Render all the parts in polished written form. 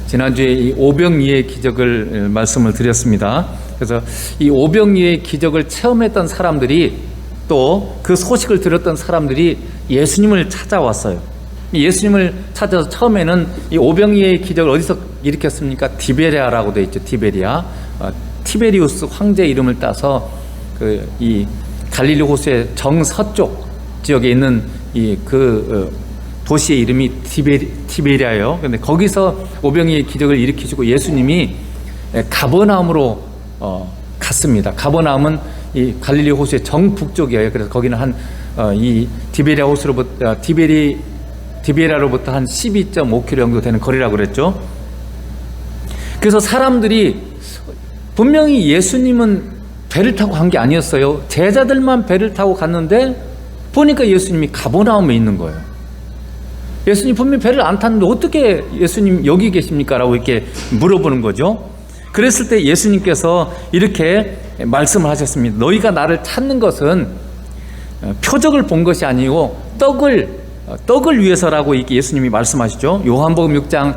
지난주에 이 오병이의 기적을 말씀을 드렸습니다. 그래서 이 오병이의 기적을 체험했던 사람들이 또 그 소식을 들었던 사람들이 예수님을 찾아왔어요. 예수님을 찾아서 처음에는 이 오병이의 기적을 어디서 일으켰습니까? 티베리아라고 되어 있죠. 티베리아. 티베리우스 황제 이름을 따서 이 갈릴리 호수의 정서쪽 지역에 있는 도시의 이름이 티베리아예요. 그런데 거기서 오병이의 기적을 일으키시고 예수님이 가버나움으로 갔습니다. 가버나움은 이 갈릴리 호수의 정북쪽이에요. 그래서 거기는 이 티베리아 호수로부터 티베리아로부터 한 12.5km 정도 되는 거리라고 그랬죠. 그래서 사람들이 분명히 예수님은 배를 타고 간 게 아니었어요. 제자들만 배를 타고 갔는데 보니까 예수님이 가버나움에 있는 거예요. 예수님 분명히 배를 안 탔는데 어떻게 예수님 여기 계십니까? 라고 이렇게 물어보는 거죠. 그랬을 때 예수님께서 이렇게 말씀을 하셨습니다. 너희가 나를 찾는 것은 표적을 본 것이 아니고 떡을 위해서라고 이렇게 예수님이 말씀하시죠. 요한복음 6장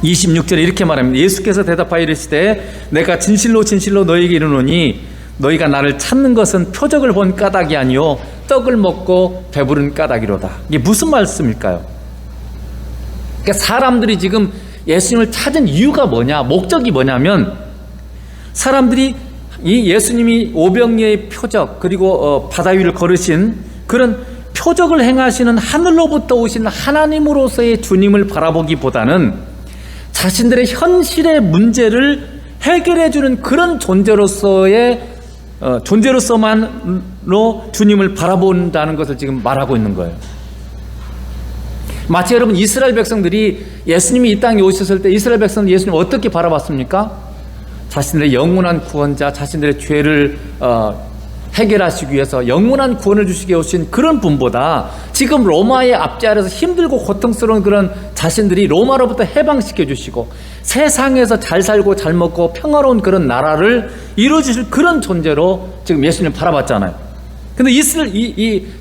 26절에 이렇게 말합니다. 예수께서 대답하여 이르시되 내가 진실로 진실로 너희에게 이르노니 너희가 나를 찾는 것은 표적을 본 까닭이 아니요 떡을 먹고 배부른 까닭이로다. 이게 무슨 말씀일까요? 그러니까 사람들이 지금 예수님을 찾은 이유가 뭐냐, 목적이 뭐냐면 사람들이 이 예수님이 오병이의 표적 그리고 바다 위를 걸으신 그런 표적을 행하시는 하늘로부터 오신 하나님으로서의 주님을 바라보기보다는 자신들의 현실의 문제를 해결해주는 그런 존재로서만로 주님을 바라본다는 것을 지금 말하고 있는 거예요. 마치 여러분 이스라엘 백성들이 예수님이 이 땅에 오셨을 때 이스라엘 백성들이 예수님을 어떻게 바라봤습니까? 자신들의 영원한 구원자, 자신들의 죄를 해결하시기 위해서 영원한 구원을 주시게 오신 그런 분보다 지금 로마의 압제 아래서 힘들고 고통스러운 그런 자신들이 로마로부터 해방시켜 주시고 세상에서 잘 살고 잘 먹고 평화로운 그런 나라를 이루어주실 그런 존재로 지금 예수님을 바라봤잖아요. 근데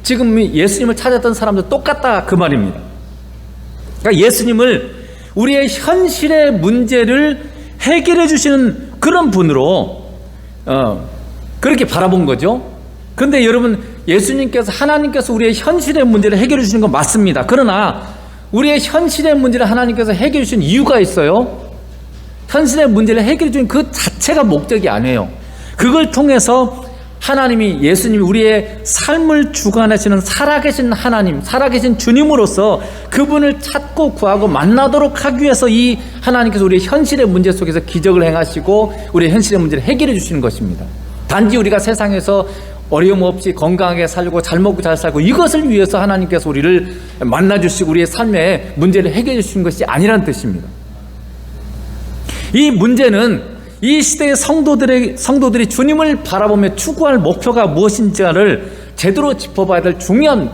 지금 예수님을 찾았던 사람들 똑같다 그 말입니다. 그러니까 예수님을 우리의 현실의 문제를 해결해 주시는 그런 분으로 그렇게 바라본 거죠. 그런데 여러분 하나님께서 우리의 현실의 문제를 해결해 주시는 건 맞습니다. 그러나 우리의 현실의 문제를 하나님께서 해결해 주신 이유가 있어요. 현실의 문제를 해결해 주는 그 자체가 목적이 아니에요. 그걸 통해서 예수님이 우리의 삶을 주관하시는 살아계신 하나님, 살아계신 주님으로서 그분을 찾고 구하고 만나도록 하기 위해서 이 하나님께서 우리의 현실의 문제 속에서 기적을 행하시고 우리의 현실의 문제를 해결해 주시는 것입니다. 단지 우리가 세상에서 어려움 없이 건강하게 살고 잘 먹고 잘 살고 이것을 위해서 하나님께서 우리를 만나주시고 우리의 삶의 문제를 해결해 주시는 것이 아니라는 뜻입니다. 이 문제는 이 시대의 성도들이 주님을 바라보며 추구할 목표가 무엇인지를 제대로 짚어봐야 될 중요한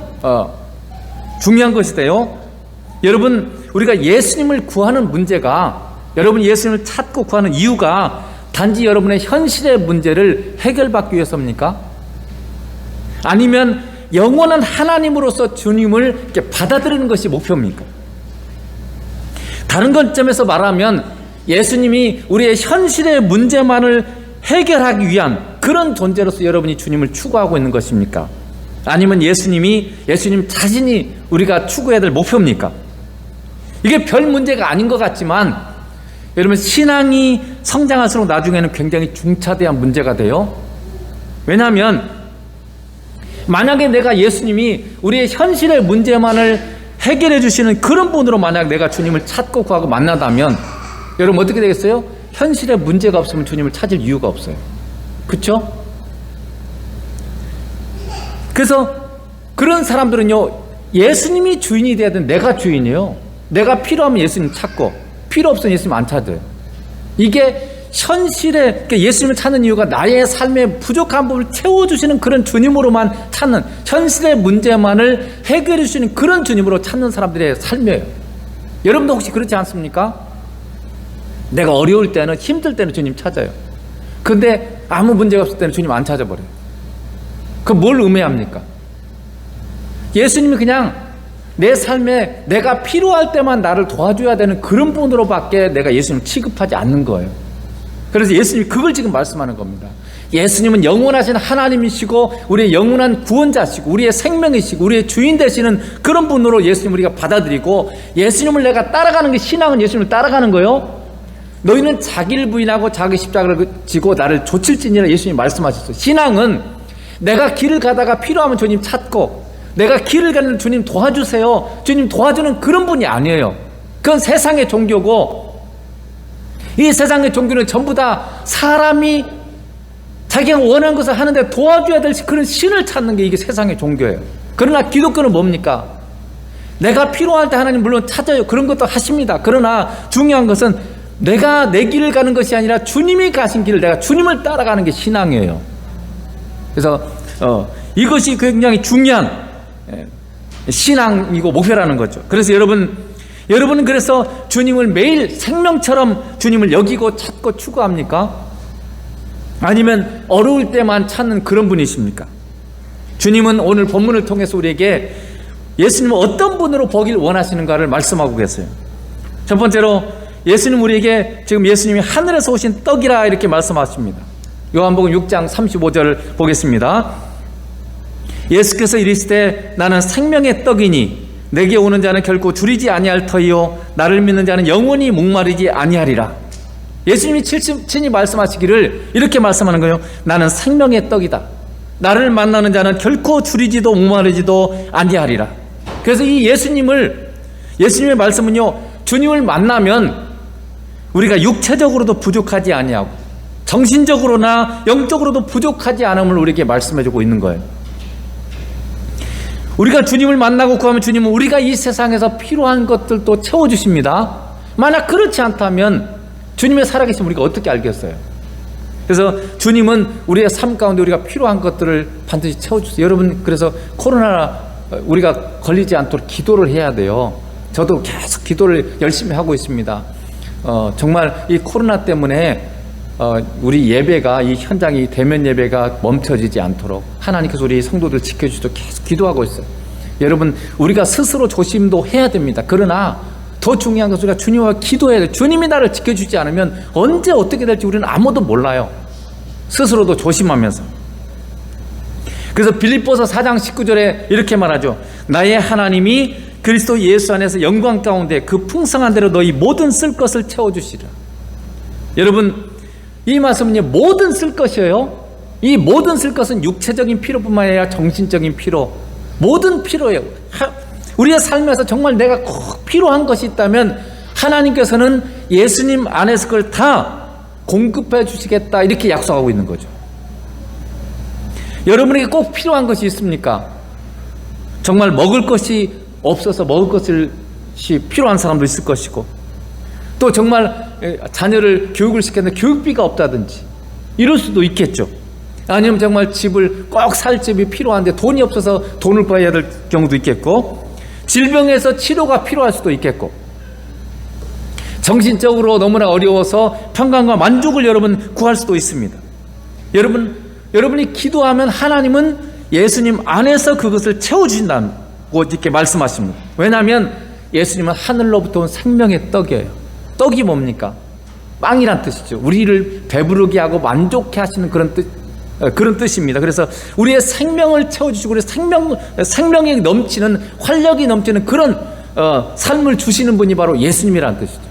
것인데요. 여러분, 우리가 예수님을 구하는 문제가, 여러분이 예수님을 찾고 구하는 이유가 단지 여러분의 현실의 문제를 해결받기 위해서입니까? 아니면 영원한 하나님으로서 주님을 이렇게 받아들이는 것이 목표입니까? 다른 관점에서 말하면 예수님이 우리의 현실의 문제만을 해결하기 위한 그런 존재로서 여러분이 주님을 추구하고 있는 것입니까? 아니면 예수님 자신이 우리가 추구해야 될 목표입니까? 이게 별 문제가 아닌 것 같지만 여러분 신앙이 성장할수록 나중에는 굉장히 중차대한 문제가 돼요. 왜냐하면 만약에 내가 예수님이 우리의 현실의 문제만을 해결해 주시는 그런 분으로 만약 내가 주님을 찾고 구하고 만나다면 여러분 어떻게 되겠어요? 현실에 문제가 없으면 주님을 찾을 이유가 없어요. 그렇죠? 그래서 그런 사람들은요, 예수님이 주인이 돼야 되는 내가 주인이에요. 내가 필요하면 예수님 찾고 필요 없으면 예수님 안 찾아요. 이게 그러니까 예수님을 찾는 이유가 나의 삶의 부족한 부분을 채워주시는 그런 주님으로만 찾는, 현실의 문제만을 해결해 주시는 그런 주님으로 찾는 사람들의 삶이에요. 여러분도 혹시 그렇지 않습니까? 내가 어려울 때는, 힘들 때는 주님 찾아요. 근데 아무 문제가 없을 때는 주님 안 찾아버려요. 그럼 뭘 의미합니까? 예수님이 그냥 내 삶에 내가 필요할 때만 나를 도와줘야 되는 그런 분으로밖에 내가 예수님을 취급하지 않는 거예요. 그래서 예수님이 그걸 지금 말씀하는 겁니다. 예수님은 영원하신 하나님이시고 우리의 영원한 구원자시고 우리의 생명이시고 우리의 주인 되시는 그런 분으로 예수님 우리가 받아들이고, 예수님을 내가 따라가는 게 신앙은 예수님을 따라가는 거예요. 너희는 자기를 부인하고 자기 십자가를 지고 나를 좇을지니라 예수님이 말씀하셨어요. 신앙은 내가 길을 가다가 필요하면 주님 찾고, 내가 길을 가는 주님 도와주세요, 주님 도와주는 그런 분이 아니에요. 그건 세상의 종교고, 이 세상의 종교는 전부 다 사람이 자기가 원하는 것을 하는데 도와줘야 될 그런 신을 찾는 게 이게 세상의 종교예요. 그러나 기독교는 뭡니까? 내가 필요할 때 하나님 물론 찾아요. 그런 것도 하십니다. 그러나 중요한 것은 내가 내 길을 가는 것이 아니라 주님이 가신 길을 내가 주님을 따라가는 게 신앙이에요. 그래서 이것이 굉장히 중요한 신앙이고 목표라는 거죠. 그래서 여러분은 그래서 주님을 매일 생명처럼 주님을 여기고 찾고 추구합니까? 아니면 어려울 때만 찾는 그런 분이십니까? 주님은 오늘 본문을 통해서 우리에게 예수님은 어떤 분으로 보길 원하시는가를 말씀하고 계세요. 첫 번째로 예수님 우리에게 지금 예수님이 하늘에서 오신 떡이라 이렇게 말씀하십니다. 요한복음 6장 35절 보겠습니다. 예수께서 이르시되 나는 생명의 떡이니 내게 오는 자는 결코 줄이지 아니할 터이요 나를 믿는 자는 영원히 목마르지 아니하리라. 예수님이 친히 말씀하시기를 이렇게 말씀하는 거예요. 나는 생명의 떡이다. 나를 만나는 자는 결코 줄이지도 목마르지도 아니하리라. 그래서 이 예수님의 말씀은요, 주님을 만나면 우리가 육체적으로도 부족하지 아니하고 정신적으로나 영적으로도 부족하지 않음을 우리에게 말씀해주고 있는 거예요. 우리가 주님을 만나고 구하면 주님은 우리가 이 세상에서 필요한 것들도 채워주십니다. 만약 그렇지 않다면 주님의 살아계심 우리가 어떻게 알겠어요? 그래서 주님은 우리의 삶 가운데 우리가 필요한 것들을 반드시 채워주세요. 여러분, 그래서 코로나 우리가 걸리지 않도록 기도를 해야 돼요. 저도 계속 기도를 열심히 하고 있습니다. 정말 이 코로나 때문에 우리 예배가, 이 현장이 대면 예배가 멈춰지지 않도록 하나님께서 우리 성도들 지켜주시도록 계속 기도하고 있어요. 여러분, 우리가 스스로 조심도 해야 됩니다. 그러나 더 중요한 것은 우리가 주님과 기도해야 돼요. 주님이 나를 지켜주지 않으면 언제 어떻게 될지 우리는 아무도 몰라요. 스스로도 조심하면서. 그래서 빌립보서 4장 19절에 이렇게 말하죠. 나의 하나님이 그리스도 예수 안에서 영광 가운데 그 풍성한 대로 너희 모든 쓸 것을 채워주시라. 여러분, 이 말씀은 모든 쓸 것이에요. 이 모든 쓸 것은 육체적인 필요뿐만 아니라 정신적인 필요, 모든 필요예요. 우리의 삶에서 정말 내가 꼭 필요한 것이 있다면 하나님께서는 예수님 안에서 그걸 다 공급해 주시겠다 이렇게 약속하고 있는 거죠. 여러분에게 꼭 필요한 것이 있습니까? 정말 먹을 것이 없어서 먹을 것이 필요한 사람도 있을 것이고, 또 정말 자녀를 교육을 시켰는데 교육비가 없다든지 이럴 수도 있겠죠. 아니면 정말 집을 꼭 살 집이 필요한데 돈이 없어서 돈을 벌어야 될 경우도 있겠고, 질병에서 치료가 필요할 수도 있겠고, 정신적으로 너무나 어려워서 평강과 만족을 여러분 구할 수도 있습니다. 여러분이 기도하면 하나님은 예수님 안에서 그것을 채워주신다고 이렇게 말씀하십니다. 왜냐하면 예수님은 하늘로부터 온 생명의 떡이에요. 떡이 뭡니까? 빵이란 뜻이죠. 우리를 배부르게 하고 만족해 하시는 그런 뜻입니다. 그래서 우리의 생명을 채워주시고 우리 생명이 넘치는, 활력이 넘치는 그런 삶을 주시는 분이 바로 예수님이라는 뜻이죠.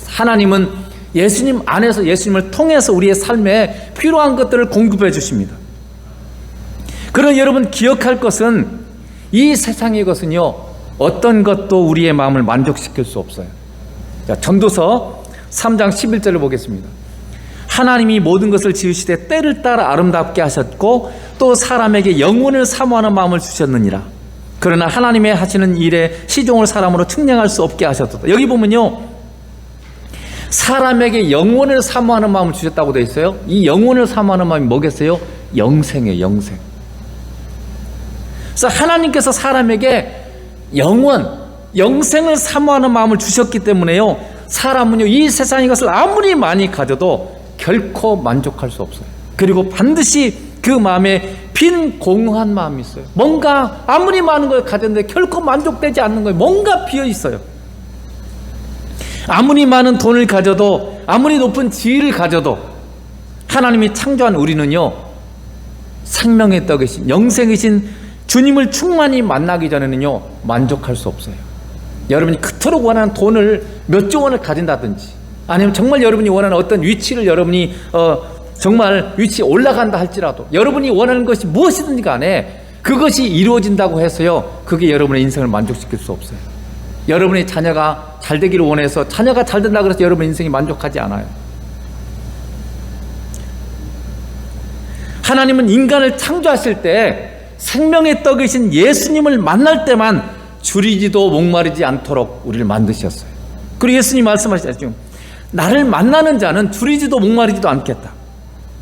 하나님은 예수님 안에서, 예수님을 통해서 우리의 삶에 필요한 것들을 공급해 주십니다. 그러나 여러분 기억할 것은 이 세상의 것은요, 어떤 것도 우리의 마음을 만족시킬 수 없어요. 자, 전도서 3장 11절을 보겠습니다. 하나님이 모든 것을 지으시되 때를 따라 아름답게 하셨고 또 사람에게 영혼을 사모하는 마음을 주셨느니라. 그러나 하나님의 하시는 일에 시종을 사람으로 측량할 수 없게 하셨도다. 여기 보면요, 사람에게 영혼을 사모하는 마음을 주셨다고 되어 있어요. 이 영혼을 사모하는 마음이 뭐겠어요? 영생이에요. 영생. 그래서 하나님께서 사람에게 영생을 사모하는 마음을 주셨기 때문에요, 사람은요 이 세상의 것을 아무리 많이 가져도 결코 만족할 수 없어요. 그리고 반드시 그 마음에 빈 공허한 마음이 있어요. 뭔가 아무리 많은 걸 가졌는데 결코 만족되지 않는 거예요. 뭔가 비어 있어요. 아무리 많은 돈을 가져도, 아무리 높은 지위를 가져도 하나님이 창조한 우리는요, 생명의 떡이신, 영생이신 주님을 충만히 만나기 전에는요 만족할 수 없어요. 여러분이 그토록 원하는 돈을 몇 조 원을 가진다든지, 아니면 정말 여러분이 원하는 어떤 위치를 여러분이 정말 위치에 올라간다 할지라도, 여러분이 원하는 것이 무엇이든지 간에 그것이 이루어진다고 해서요 그게 여러분의 인생을 만족시킬 수 없어요. 여러분의 자녀가 잘 되기를 원해서 자녀가 잘 된다고 해서 여러분의 인생이 만족하지 않아요. 하나님은 인간을 창조하실 때 생명의 떡이신 예수님을 만날 때만 줄이지도 목마르지 않도록 우리를 만드셨어요. 그리고 예수님 말씀하시죠. 나를 만나는 자는 줄이지도 목마르지도 않겠다.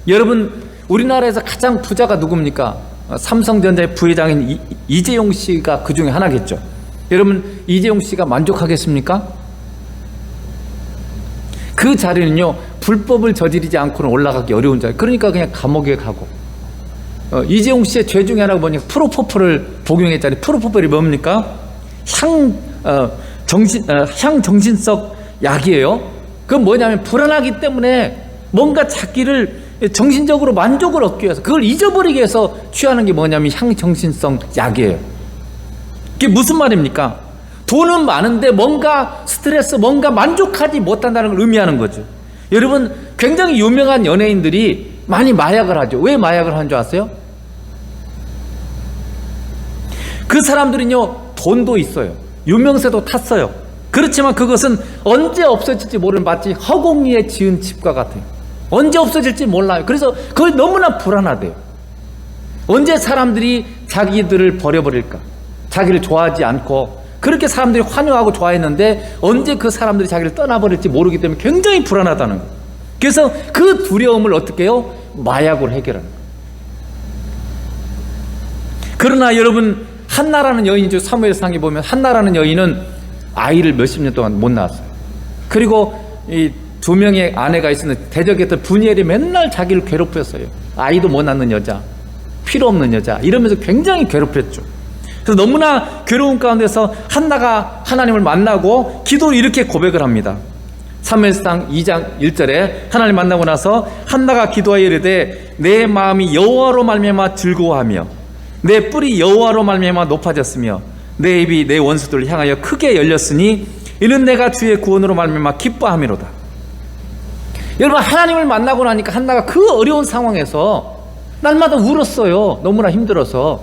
여러분, 우리나라에서 가장 부자가 누굽니까? 삼성전자의 부회장인 이재용 씨가 그 중에 하나겠죠. 여러분, 이재용 씨가 만족하겠습니까? 그 자리는요 불법을 저지르지 않고는 올라가기 어려운 자리. 그러니까 그냥 감옥에 가고, 이재용 씨의 죄 중에 하나가 뭐냐, 프로포폴을 복용했잖아요. 프로포폴이 뭡니까? 향정신성 약이에요. 그건 뭐냐면 불안하기 때문에 뭔가 자기를 정신적으로 만족을 얻기 위해서, 그걸 잊어버리기 위해서 취하는 게 뭐냐면 향정신성 약이에요. 이게 무슨 말입니까? 돈은 많은데 뭔가 스트레스, 뭔가 만족하지 못한다는 걸 의미하는 거죠. 여러분, 굉장히 유명한 연예인들이 많이 마약을 하죠. 왜 마약을 하는 줄 아세요? 그 사람들은요 돈도 있어요, 유명세도 탔어요. 그렇지만 그것은 언제 없어질지 모르는, 마치 허공위에 지은 집과 같아요. 언제 없어질지 몰라요. 그래서 그걸 너무나 불안하대요. 언제 사람들이 자기들을 버려버릴까, 자기를 좋아하지 않고, 그렇게 사람들이 환영하고 좋아했는데 언제 그 사람들이 자기를 떠나버릴지 모르기 때문에 굉장히 불안하다는 거예요. 그래서 그 두려움을 어떻게 해요? 마약으로 해결하는 거예요. 그러나 여러분, 한나라는 여인이죠. 사무엘상에 보면 한나라는 여인은 아이를 몇십 년 동안 못 낳았어요. 그리고 이 두 명의 아내가 있었는데 대적했던 분이엘이 맨날 자기를 괴롭혔어요. 아이도 못 낳는 여자, 필요 없는 여자, 이러면서 굉장히 괴롭혔죠. 그래서 너무나 괴로운 가운데서 한나가 하나님을 만나고 기도로 이렇게 고백을 합니다. 사무엘상 2장 1절에 하나님 만나고 나서 한나가 기도하여 이르되 내 마음이 여호와로 말미암아 즐거워하며 내 뿔이 여호와로 말미암아 높아졌으며 내 입이 내 원수들을 향하여 크게 열렸으니 이는 내가 주의 구원으로 말미암아 기뻐함이로다. 여러분, 하나님을 만나고 나니까 한나가 그 어려운 상황에서 날마다 울었어요. 너무나 힘들어서.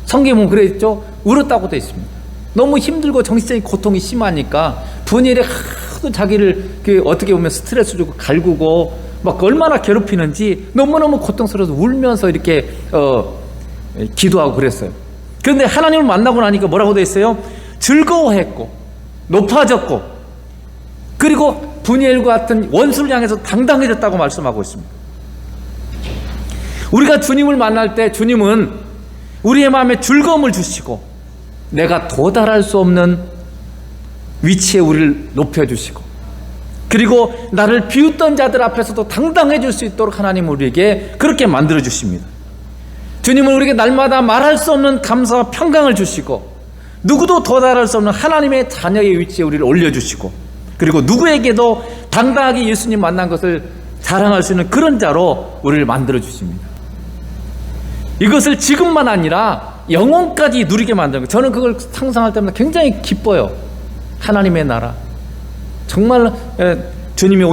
성경에 보면 그랬죠. 울었다고 되어 있습니다. 너무 힘들고 정신적인 고통이 심하니까 분이엘이 하도 자기를 어떻게 보면 스트레스 주고 갈구고 막 얼마나 괴롭히는지 너무너무 고통스러워서 울면서 이렇게 기도하고 그랬어요. 그런데 하나님을 만나고 나니까 뭐라고 되어 있어요? 즐거워했고 높아졌고, 그리고 분이엘과 같은 원수를 향해서 당당해졌다고 말씀하고 있습니다. 우리가 주님을 만날 때 주님은 우리의 마음에 즐거움을 주시고 내가 도달할 수 없는 위치에 우리를 높여주시고, 그리고 나를 비웃던 자들 앞에서도 당당해질 수 있도록 하나님은 우리에게 그렇게 만들어 주십니다. 주님은 우리에게 날마다 말할 수 없는 감사와 평강을 주시고, 누구도 도달할 수 없는 하나님의 자녀의 위치에 우리를 올려주시고, 그리고 누구에게도 당당하게 예수님 만난 것을 자랑할 수 있는 그런 자로 우리를 만들어 주십니다. 이것을 지금만 아니라 영원까지 누리게 만드는 거예요. 저는 그걸 상상할 때마다 굉장히 기뻐요. 하나님의 나라, 정말 주님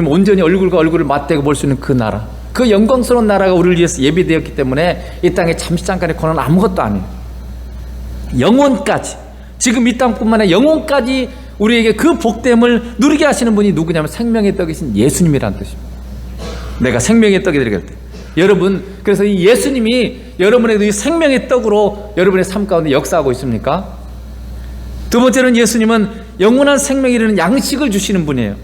온전히 얼굴과 얼굴을 맞대고 볼 수 있는 그 나라, 그 영광스러운 나라가 우리를 위해서 예비되었기 때문에 이 땅에 잠시 잠깐의 고난은 아무것도 아니에요. 영원까지, 지금 이 땅뿐만 아니라 영원까지 우리에게 그 복됨을 누리게 하시는 분이 누구냐면 생명의 떡이신 예수님이라는 뜻입니다. 내가 생명의 떡이 되게 할 때, 여러분, 그래서 이 예수님이 여러분의 이 생명의 떡으로 여러분의 삶 가운데 역사하고 있습니까? 두 번째는 예수님은 영원한 생명이 이르는 양식을 주시는 분이에요.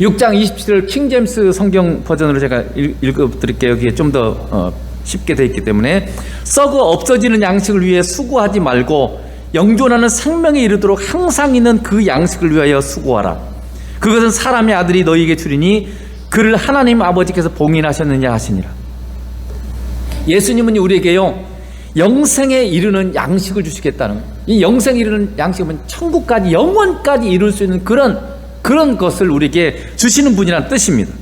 6장 27절 킹제임스 성경 버전으로 제가 읽어드릴게요. 여기에 좀 더 쉽게 되어 있기 때문에, 썩어 없어지는 양식을 위해 수고하지 말고 영존하는 생명에 이르도록 항상 있는 그 양식을 위하여 수고하라. 그것은 사람의 아들이 너희에게 주리니 그를 하나님 아버지께서 봉인하셨느냐 하시니라. 예수님은 우리에게요, 영생에 이르는 양식을 주시겠다는 거예요. 이 영생에 이르는 양식은 천국까지, 영원까지 이룰 수 있는 그런 것을 우리에게 주시는 분이라는 뜻입니다.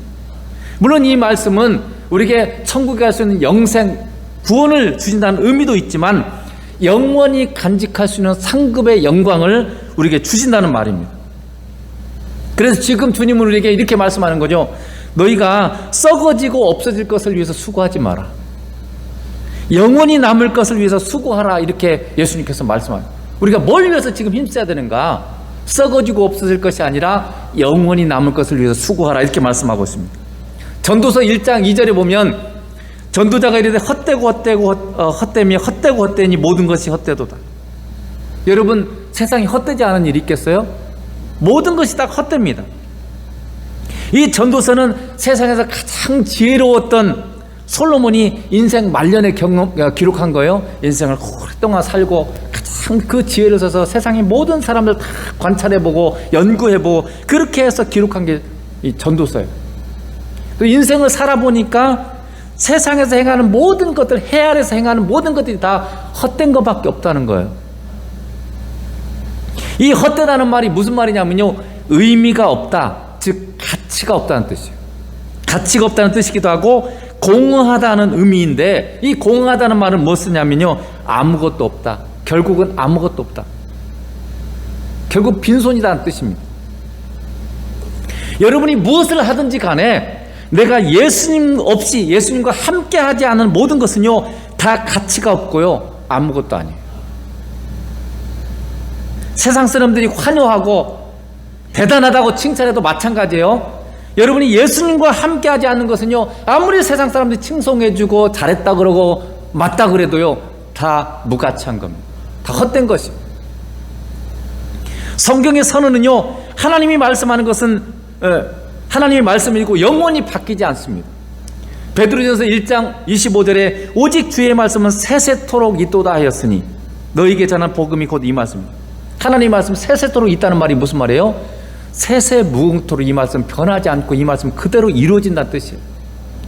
물론 이 말씀은 우리에게 천국에 갈 수 있는 영생, 구원을 주신다는 의미도 있지만 영원히 간직할 수 있는 상급의 영광을 우리에게 주신다는 말입니다. 그래서 지금 주님은 우리에게 이렇게 말씀하는 거죠. 너희가 썩어지고 없어질 것을 위해서 수고하지 마라. 영원히 남을 것을 위해서 수고하라. 이렇게 예수님께서 말씀하세요. 우리가 뭘 위해서 지금 힘써야 되는가? 썩어지고 없어질 것이 아니라 영원히 남을 것을 위해서 수고하라. 이렇게 말씀하고 있습니다. 전도서 1장 2절에 보면 전도자가 이르되 헛되며 헛되고 헛되니 모든 것이 헛되도다. 여러분, 세상에 헛되지 않은 일이 있겠어요? 모든 것이 다 헛됩니다. 이 전도서는 세상에서 가장 지혜로웠던 솔로몬이 인생 말년에 기록한 거예요. 인생을 오랫동안 살고 가장 그 지혜를 써서 세상의 모든 사람들 다 관찰해보고 연구해보고 그렇게 해서 기록한 게 이 전도서예요. 또 인생을 살아보니까 세상에서 행하는 모든 것들, 해 아래서 행하는 모든 것들이 다 헛된 것밖에 없다는 거예요. 이 헛되다는 말이 무슨 말이냐면요, 의미가 없다, 즉 가치가 없다는 뜻이에요. 가치가 없다는 뜻이기도 하고 공허하다는 의미인데, 이 공허하다는 말은 뭐 쓰냐면요, 아무것도 없다, 결국은 아무것도 없다, 결국 빈손이라는 뜻입니다. 여러분이 무엇을 하든지 간에 내가 예수님 없이, 예수님과 함께 하지 않은 모든 것은요 다 가치가 없고요 아무것도 아니에요. 세상 사람들이 환호하고 대단하다고 칭찬해도 마찬가지예요. 여러분이 예수님과 함께 하지 않는 것은요, 아무리 세상 사람들이 칭송해주고 잘했다 그러고 맞다 그래도요 다 무가치한 겁니다. 다 헛된 것입니다. 성경의 선언은요, 하나님이 말씀하는 것은 하나님의 말씀이고 영원히 바뀌지 않습니다. 베드로전서 1장 25절에 오직 주의 말씀은 세세토록 있도다 하였으니 너희에게 전한 복음이 곧 이 말씀입니다. 하나님의 말씀 세세토록 있다는 말이 무슨 말이에요? 세세무궁토록 이 말씀 변하지 않고 이 말씀 그대로 이루어진다는 뜻이에요.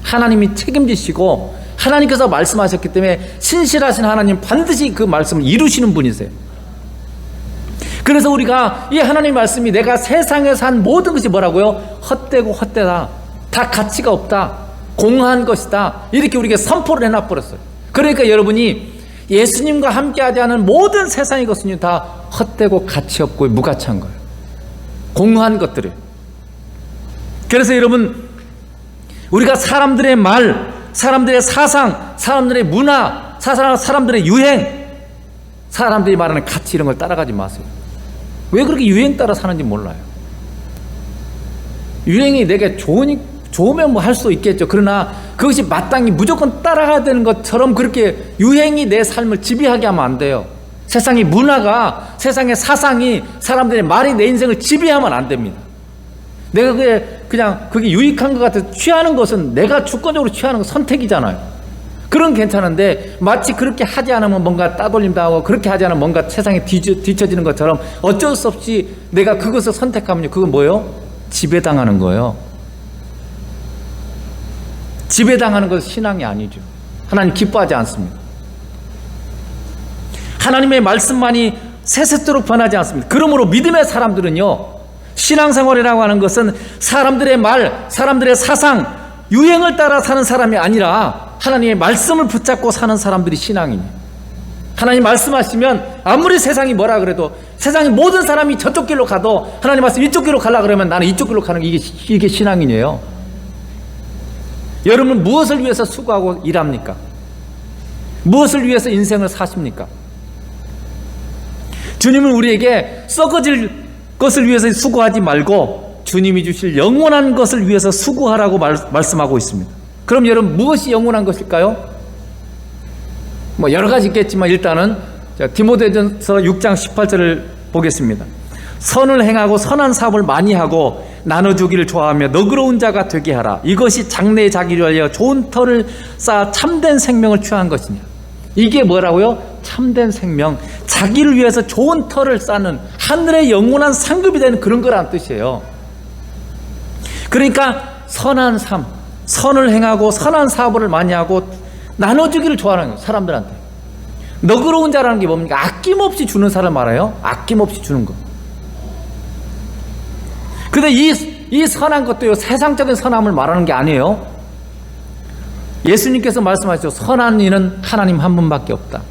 하나님이 책임지시고 하나님께서 말씀하셨기 때문에 신실하신 하나님 반드시 그 말씀을 이루시는 분이세요. 그래서 우리가 이 하나님 말씀이 내가 세상에서 한 모든 것이 뭐라고요? 헛되고 헛되다, 다 가치가 없다, 공허한 것이다, 이렇게 우리에게 선포를 해놔버렸어요. 그러니까 여러분이 예수님과 함께하지 않은 모든 세상의 것은 다 헛되고 가치 없고 무가치한 거예요. 공허한 것들이에요. 그래서 여러분, 우리가 사람들의 말, 사람들의 사상, 사람들의 문화, 사람들의 유행, 사람들이 말하는 가치 이런 걸 따라가지 마세요. 왜 그렇게 유행 따라 사는지 몰라요. 유행이 내게 좋으면 뭐 할 수 있겠죠. 그러나 그것이 마땅히 무조건 따라가야 되는 것처럼 그렇게 유행이 내 삶을 지배하게 하면 안 돼요. 세상의 문화가, 세상의 사상이, 사람들의 말이 내 인생을 지배하면 안 됩니다. 내가 그게 유익한 것 같아서 취하는 것은 내가 주권적으로 취하는 건 선택이잖아요. 그런 괜찮은데 마치 그렇게 하지 않으면 뭔가 따돌림 당하고 그렇게 하지 않으면 뭔가 세상에 뒤처지는 것처럼 어쩔 수 없이 내가 그것을 선택하면요, 그건 뭐예요? 지배당하는 거예요. 지배당하는 것은 신앙이 아니죠. 하나님 기뻐하지 않습니다. 하나님의 말씀만이 세세토록 변하지 않습니다. 그러므로 믿음의 사람들은요, 신앙생활이라고 하는 것은 사람들의 말, 사람들의 사상, 유행을 따라 사는 사람이 아니라 하나님의 말씀을 붙잡고 사는 사람들이 신앙이에요. 하나님 말씀하시면 아무리 세상이 뭐라 그래도, 세상의 모든 사람이 저쪽 길로 가도 하나님 말씀 이쪽 길로 가려고 그러면 나는 이쪽 길로 가는 게 이게 신앙이에요. 여러분, 무엇을 위해서 수고하고 일합니까? 무엇을 위해서 인생을 사십니까? 주님은 우리에게 썩어질 것을 위해서 수고하지 말고 주님이 주실 영원한 것을 위해서 수고하라고 말씀하고 있습니다. 그럼 여러분, 무엇이 영원한 것일까요? 뭐 여러 가지 있겠지만 일단은 디모데전서 6장 18절을 보겠습니다. 선을 행하고 선한 사업을 많이 하고 나눠주기를 좋아하며 너그러운 자가 되게 하라. 이것이 장래의 자기를 위하여 좋은 터를 쌓아 참된 생명을 취한 것이냐. 이게 뭐라고요? 참된 생명, 자기를 위해서 좋은 터를 쌓는 하늘의 영원한 상급이 되는 그런 거라는 뜻이에요. 그러니까 선한 삶, 선을 행하고 선한 사업을 많이 하고 나눠주기를 좋아하는 거예요. 사람들한테. 너그러운 자라는 게 뭡니까? 아낌없이 주는 사람 알아요? 아낌없이 주는 거. 근데 이 선한 것도요, 세상적인 선함을 말하는 게 아니에요. 예수님께서 말씀하시죠. 선한 이는 하나님 한 분밖에 없다.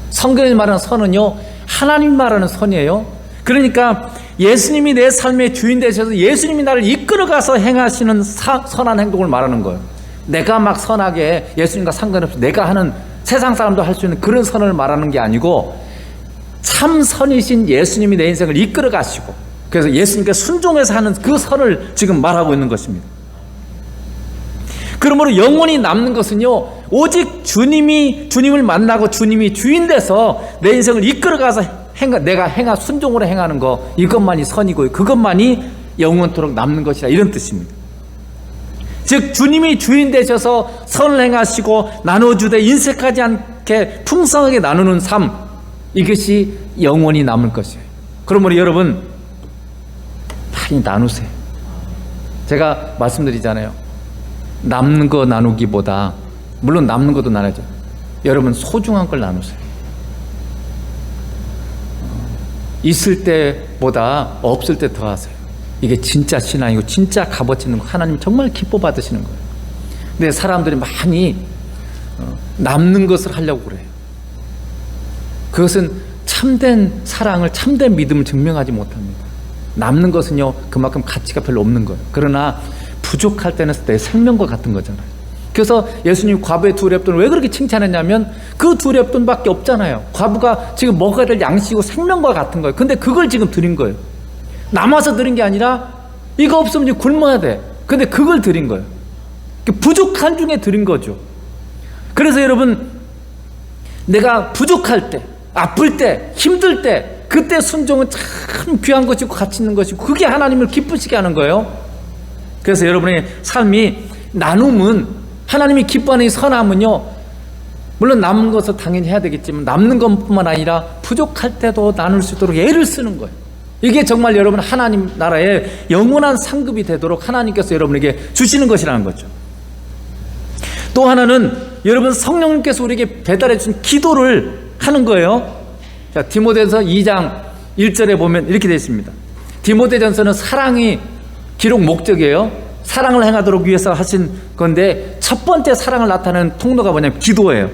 성경이 말하는 선은요, 하나님 말하는 선이에요. 그러니까 예수님이 내 삶의 주인 되셔서 예수님이 나를 이끌어가서 행하시는 선한 행동을 말하는 거예요. 내가 막 선하게 예수님과 상관없이 내가 하는, 세상 사람도 할 수 있는 그런 선을 말하는 게 아니고 참 선이신 예수님이 내 인생을 이끌어 가시고, 그래서 예수님께 순종해서 하는 그 선을 지금 말하고 있는 것입니다. 그러므로 영원히 남는 것은요, 오직 주님을 만나고 주님이 주인 돼서 내 인생을 이끌어 가서 내가 순종으로 행하는 거, 이것만이 선이고 그것만이 영원토록 남는 것이다, 이런 뜻입니다. 즉 주님이 주인 되셔서 선을 행하시고 나눠주되 인색하지 않게 풍성하게 나누는 삶, 이것이 영원히 남을 것이에요. 그러므로 여러분 많이 나누세요. 제가 말씀드리잖아요. 남는 거 나누기보다, 물론 남는 것도 나누죠, 여러분 소중한 걸 나누세요. 있을 때보다 없을 때 더 하세요. 이게 진짜 신앙이고 진짜 값어치 있는 거, 하나님 정말 기뻐 받으시는 거예요. 근데 사람들이 많이 남는 것을 하려고 그래요. 그것은 참된 사랑을, 참된 믿음을 증명하지 못합니다. 남는 것은요, 그만큼 가치가 별로 없는 거예요. 그러나 부족할 때는 내 생명과 같은 거잖아요. 그래서 예수님 과부의 두 렙돈을 왜 그렇게 칭찬했냐면, 그 두 렙돈밖에 없잖아요. 과부가 지금 먹어야 될 양식이고 생명과 같은 거예요. 근데 그걸 지금 드린 거예요. 남아서 드린 게 아니라 이거 없으면 이제 굶어야 돼. 근데 그걸 드린 거예요. 부족한 중에 드린 거죠. 그래서 여러분, 내가 부족할 때, 아플 때, 힘들 때, 그때 순종은 참 귀한 것이고 가치 있는 것이고, 그게 하나님을 기쁘시게 하는 거예요. 그래서 여러분의 삶이, 나눔은, 하나님이 기뻐하는 이 선함은요, 물론 남은 것을 당연히 해야 되겠지만 남는 것뿐만 아니라 부족할 때도 나눌 수 있도록 애를 쓰는 거예요. 이게 정말 여러분 하나님 나라의 영원한 상급이 되도록 하나님께서 여러분에게 주시는 것이라는 거죠. 또 하나는 여러분, 성령님께서 우리에게 배달해 준 기도를 하는 거예요. 자, 디모데전서 2장 1절에 보면 이렇게 되어 있습니다. 디모데전서는 사랑이 기록 목적이에요. 사랑을 행하도록 위해서 하신 건데, 첫 번째 사랑을 나타내는 통로가 뭐냐면 기도예요.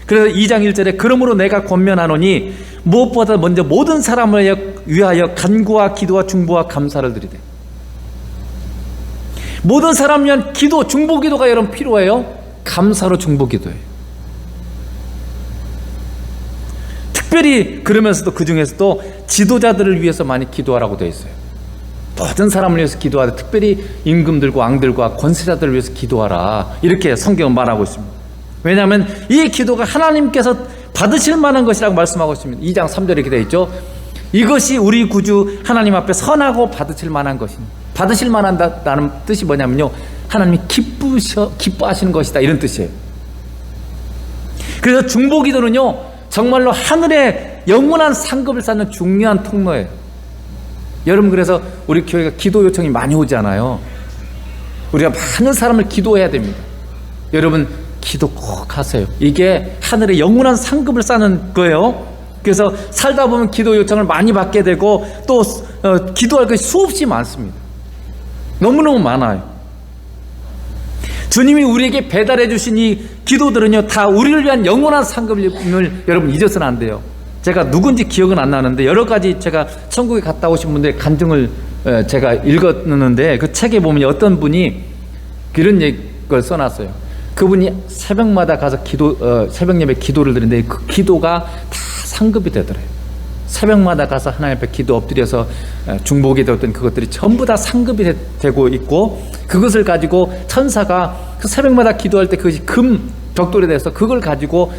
그래서 2장 1절에 그러므로 내가 권면하노니 무엇보다 먼저 모든 사람을 위하여 간구와 기도와 중보와 감사를 드리되. 모든 사람을 위한 기도, 중보 기도가 여러분 필요해요. 감사로 중보 기도예요. 특별히 그러면서도 그 중에서도 지도자들을 위해서 많이 기도하라고 되어 있어요. 모든 사람을 위해서 기도하되 특별히 임금들과 왕들과 권세자들을 위해서 기도하라, 이렇게 성경은 말하고 있습니다. 왜냐하면 이 기도가 하나님께서 받으실 만한 것이라고 말씀하고 있습니다. 2장 3절에 이렇게 되어 있죠. 이것이 우리 구주 하나님 앞에 선하고 받으실 만한 것입니다. 받으실 만한다는 뜻이 뭐냐면요, 하나님이 기뻐하시는 것이다, 이런 뜻이에요. 그래서 중보 기도는요, 정말로 하늘의 영원한 상급을 쌓는 중요한 통로예요. 여러분, 그래서 우리 교회가 기도 요청이 많이 오잖아요. 우리가 많은 사람을 기도해야 됩니다. 여러분, 기도 꼭 하세요. 이게 하늘의 영원한 상급을 쌓는 거예요. 그래서 살다 보면 기도 요청을 많이 받게 되고, 또 기도할 것이 수없이 많습니다. 너무너무 많아요. 주님이 우리에게 배달해 주신 이 기도들은요, 다 우리를 위한 영원한 상급임을 여러분 잊어서는 안 돼요. 제가 누군지 기억은 안 나는데, 여러 가지 제가 천국에 갔다 오신 분들의 간증을 제가 읽었는데, 그 책에 보면 어떤 분이 이런 걸 써놨어요. 그분이 새벽마다 가서 새벽 예배 기도를 드리는데, 그 기도가 다 상급이 되더래요. 새벽마다 가서 하나님 앞에 기도 엎드려서 중보기 되었던 그것들이 전부 다 상급이 되고 있고, 그것을 가지고 천사가 그 새벽마다 기도할 때 그것이 금 벽돌에 대해서 그걸 가지고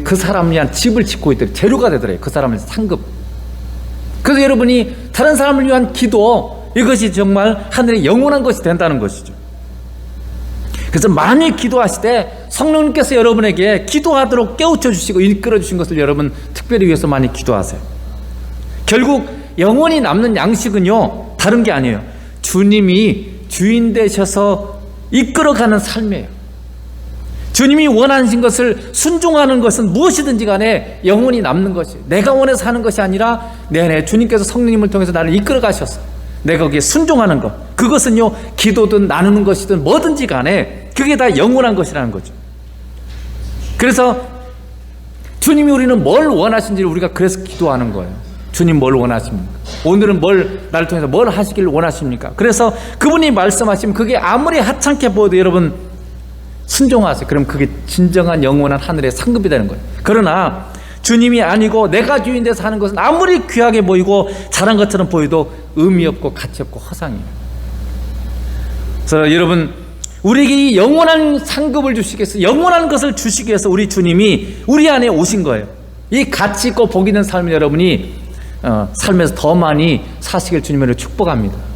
그 사람을 위한 집을 짓고 있더래요. 재료가 되더래요. 그 사람의 상급. 그래서 여러분이 다른 사람을 위한 기도, 이것이 정말 하늘의 영원한 것이 된다는 것이죠. 그래서 많이 기도하실 때 성령님께서 여러분에게 기도하도록 깨우쳐 주시고 이끌어 주신 것을 여러분 특별히 위해서 많이 기도하세요. 결국 영원히 남는 양식은요, 다른 게 아니에요. 주님이 주인 되셔서 이끌어가는 삶이에요. 주님이 원하신 것을 순종하는 것은 무엇이든지 간에 영원히 남는 것이, 내가 원해서 하는 것이 아니라 내 안에 주님께서 성령님을 통해서 나를 이끌어 가셔서 내가 거기에 순종하는 것, 그것은요 기도든 나누는 것이든 뭐든지 간에 그게 다 영원한 것이라는 거죠. 그래서 주님이 우리는 뭘 원하신지를 우리가 그래서 기도하는 거예요. 주님 뭘 원하십니까? 오늘은 나를 통해서 뭘 하시길 원하십니까? 그래서 그분이 말씀하시면 그게 아무리 하찮게 보여도 여러분 순종하세요. 그럼 그게 진정한 영원한 하늘의 상급이 되는 거예요. 그러나 주님이 아니고 내가 주인 돼서 하는 것은 아무리 귀하게 보이고 잘한 것처럼 보여도 의미 없고 가치 없고 허상이에요. 그래서 여러분, 우리에게 이 영원한 상급을 주시기 위해서, 영원한 것을 주시기 위해서 우리 주님이 우리 안에 오신 거예요. 이 가치 있고 복 있는 삶을 여러분이 삶에서 더 많이 사시길 주님으로 축복합니다.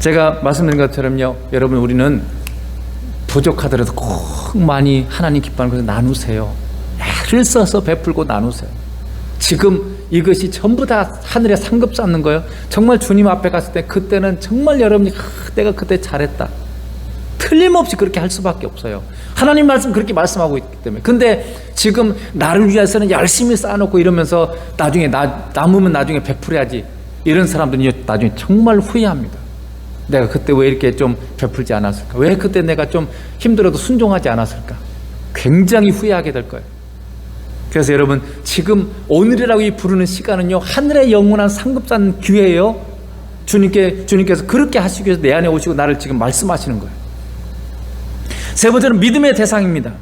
제가 말씀드린 것처럼요, 여러분, 우리는 부족하더라도 꼭 많이 하나님 기뻐하는 것을 나누세요. 애를 써서 베풀고 나누세요. 지금 이것이 전부 다 하늘의 상급 쌓는 거예요. 정말 주님 앞에 갔을 때 그때는 정말 여러분이 내가 그때 잘했다, 틀림없이 그렇게 할 수밖에 없어요. 하나님 말씀 그렇게 말씀하고 있기 때문에. 근데 지금 나를 위해서는 열심히 쌓아놓고 이러면서 나중에 남으면 나중에 베풀어야지, 이런 사람들은 나중에 정말 후회합니다. 내가 그때 왜 이렇게 좀 베풀지 않았을까? 왜 그때 내가 좀 힘들어도 순종하지 않았을까? 굉장히 후회하게 될 거예요. 그래서 여러분, 지금 오늘이라고 부르는 시간은요, 하늘의 영원한 상급 쌓는 기회예요. 주님께서 그렇게 하시기 위해서 내 안에 오시고 나를 지금 말씀하시는 거예요. 세 번째는 믿음의 대상입니다.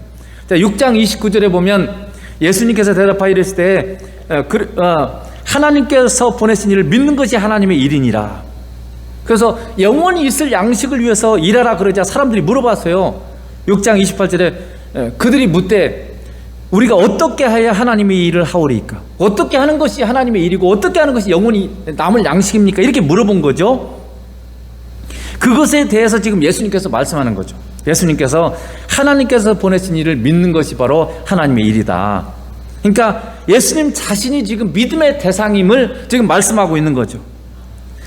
6장 29절에 보면 예수님께서 대답하여 이르실 때 하나님께서 보내신 일을 믿는 것이 하나님의 일이니라. 그래서 영원히 있을 양식을 위해서 일하라 그러자 사람들이 물어봤어요. 6장 28절에 그들이 묻되 우리가 어떻게 해야 하나님의 일을 하오리까? 어떻게 하는 것이 하나님의 일이고 어떻게 하는 것이 영원히 남을 양식입니까? 이렇게 물어본 거죠. 그것에 대해서 지금 예수님께서 말씀하는 거죠. 예수님께서 하나님께서 보내신 일을 믿는 것이 바로 하나님의 일이다. 그러니까 예수님 자신이 지금 믿음의 대상임을 지금 말씀하고 있는 거죠.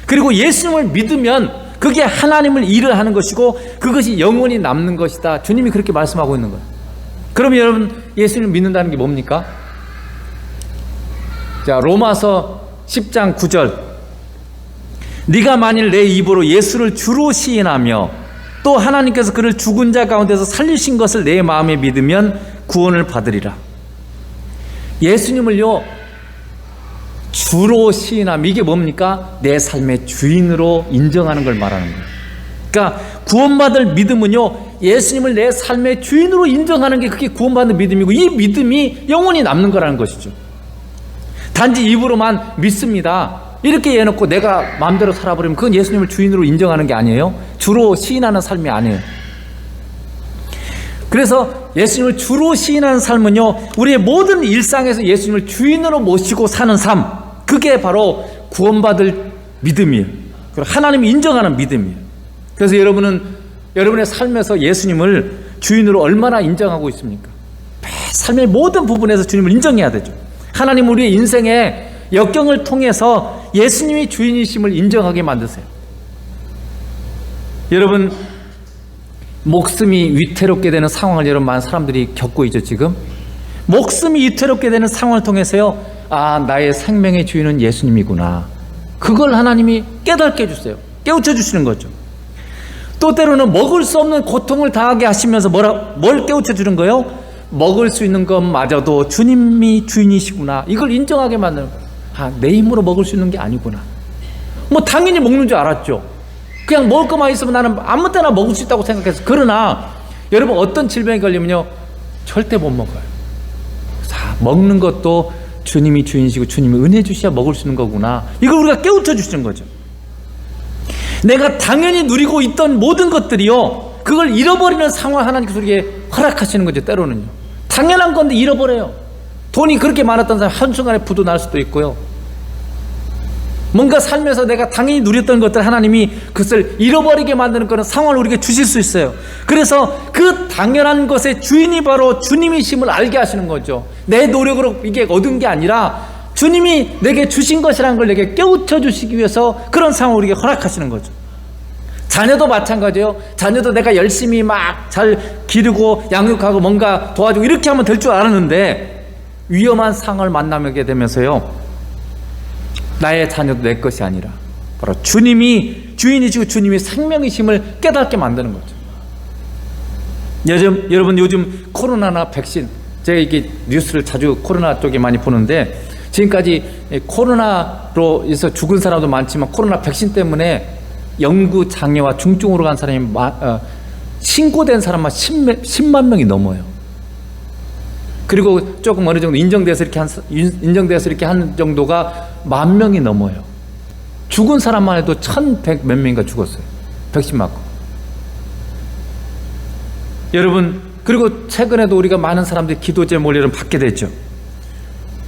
그리고 예수님을 믿으면 그게 하나님을 일을 하는 것이고 그것이 영원히 남는 것이다. 주님이 그렇게 말씀하고 있는 거예요. 그러면 여러분, 예수님을 믿는다는 게 뭡니까? 자, 로마서 10장 9절. 네가 만일 내 입으로 예수를 주로 시인하며 또 하나님께서 그를 죽은 자 가운데서 살리신 것을 내 마음에 믿으면 구원을 받으리라. 예수님을요, 주로 시인함, 이게 뭡니까? 내 삶의 주인으로 인정하는 걸 말하는 거예요. 그러니까 구원받을 믿음은요, 예수님을 내 삶의 주인으로 인정하는 게 그게 구원받는 믿음이고, 이 믿음이 영원히 남는 거라는 것이죠. 단지 입으로만 믿습니다, 이렇게 해놓고 내가 마음대로 살아버리면 그건 예수님을 주인으로 인정하는 게 아니에요. 주로 시인하는 삶이 아니에요. 그래서 예수님을 주로 시인하는 삶은요, 우리의 모든 일상에서 예수님을 주인으로 모시고 사는 삶, 그게 바로 구원받을 믿음이에요. 그리고 하나님이 인정하는 믿음이에요. 그래서 여러분은 여러분의 삶에서 예수님을 주인으로 얼마나 인정하고 있습니까? 삶의 모든 부분에서 주님을 인정해야 되죠. 하나님 우리의 인생의 역경을 통해서 예수님이 주인이심을 인정하게 만드세요. 여러분, 목숨이 위태롭게 되는 상황을 여러분 많은 사람들이 겪고 있죠. 지금 목숨이 위태롭게 되는 상황을 통해서요, 아, 나의 생명의 주인은 예수님이구나, 그걸 하나님이 깨닫게 해주세요. 깨우쳐 주시는 거죠. 또 때로는 먹을 수 없는 고통을 당하게 하시면서 뭘 깨우쳐 주는 거예요? 먹을 수 있는 것마저도 주님이 주인이시구나, 이걸 인정하게 만드는 거예요. 아, 내 힘으로 먹을 수 있는 게 아니구나. 뭐 당연히 먹는 줄 알았죠. 그냥 먹을 것만 있으면 나는 아무 때나 먹을 수 있다고 생각해서. 그러나 여러분, 어떤 질병이 걸리면요, 절대 못 먹어요. 자, 먹는 것도 주님이 주인이시고 주님이 은혜 주셔야 먹을 수 있는 거구나, 이걸 우리가 깨우쳐 주시는 거죠. 내가 당연히 누리고 있던 모든 것들이요, 그걸 잃어버리는 상황을 하나님께서 우리에게 허락하시는 거죠. 때로는요, 당연한 건데 잃어버려요. 돈이 그렇게 많았던 사람 한순간에 부도 날 수도 있고요, 뭔가 삶에서 내가 당연히 누렸던 것들 하나님이 그것을 잃어버리게 만드는 그런 상황을 우리에게 주실 수 있어요. 그래서 그 당연한 것의 주인이 바로 주님이심을 알게 하시는 거죠. 내 노력으로 이게 얻은 게 아니라 주님이 내게 주신 것이라는 걸 내게 깨우쳐 주시기 위해서 그런 상황을 우리에게 허락하시는 거죠. 자녀도 마찬가지예요. 자녀도 내가 열심히 막 잘 기르고 양육하고 뭔가 도와주고 이렇게 하면 될 줄 알았는데 위험한 상황을 만나게 되면서요, 나의 자녀도 내 것이 아니라 바로 주님이 주인이시고 주님이 생명이심을 깨닫게 만드는 거죠. 여러분 요즘 코로나나 백신, 제가 이게 뉴스를 자주 코로나 쪽에 많이 보는데, 지금까지 코로나로 해서 죽은 사람도 많지만 코로나 백신 때문에 영구 장애와 중증으로 간 사람이 신고된 사람만 10만 명이 넘어요. 그리고 조금 어느 정도 인정돼서 이렇게 한 정도가 10,000명이 넘어요. 죽은 사람만 해도 1,100 몇 명인가 죽었어요. 백신 맞고. 여러분, 그리고 최근에도 우리가 많은 사람들이 기도 제목을 여러분 받게 됐죠.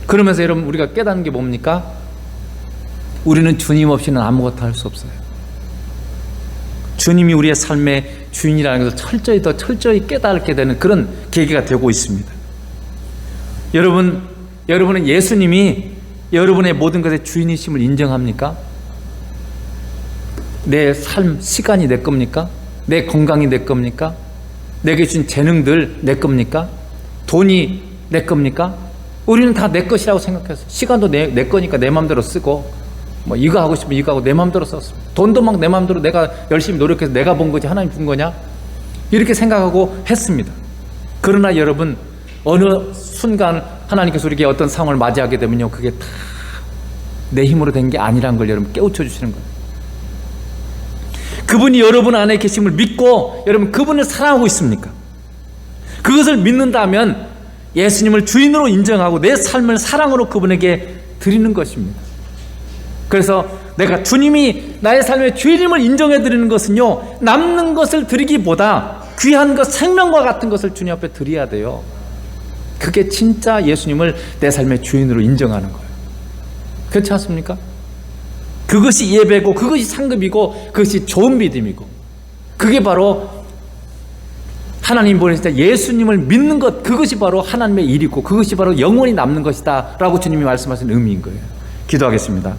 그러면서 여러분 우리가 깨닫는 게 뭡니까? 우리는 주님 없이는 아무것도 할 수 없어요. 주님이 우리의 삶의 주인이라는 것을 더 철저히 깨닫게 되는 그런 계기가 되고 있습니다. 여러분은 예수님이 여러분의 모든 것의 주인이심을 인정합니까? 내 삶, 시간이 내 겁니까? 내 건강이 내 겁니까? 내게 준 재능들 내 겁니까? 돈이 내 겁니까? 우리는 다 내 것이라고 생각해서 시간도 내 거니까 내 마음대로 쓰고, 뭐 이거 하고 싶으면 이거 하고 내 마음대로 썼습니다. 돈도 막 내 마음대로 내가 열심히 노력해서 내가 번 거지 하나님 준 거냐? 이렇게 생각하고 했습니다. 그러나 여러분, 어느 순간 하나님께서 우리에게 어떤 상황을 맞이하게 되면요, 그게 다 내 힘으로 된 게 아니라는 걸 여러분 깨우쳐 주시는 거예요. 그분이 여러분 안에 계심을 믿고 여러분 그분을 사랑하고 있습니까? 그것을 믿는다면 예수님을 주인으로 인정하고 내 삶을 사랑으로 그분에게 드리는 것입니다. 그래서 내가 주님이 나의 삶의 주인임을 인정해 드리는 것은요, 남는 것을 드리기보다 귀한 것, 생명과 같은 것을 주님 앞에 드려야 돼요. 그게 진짜 예수님을 내 삶의 주인으로 인정하는 거예요. 그렇지 않습니까? 그것이 예배고, 그것이 상급이고, 그것이 좋은 믿음이고, 그게 바로 하나님 보내신 예수님을 믿는 것, 그것이 바로 하나님의 일이고, 그것이 바로 영원히 남는 것이다 라고 주님이 말씀하신 의미인 거예요. 기도하겠습니다.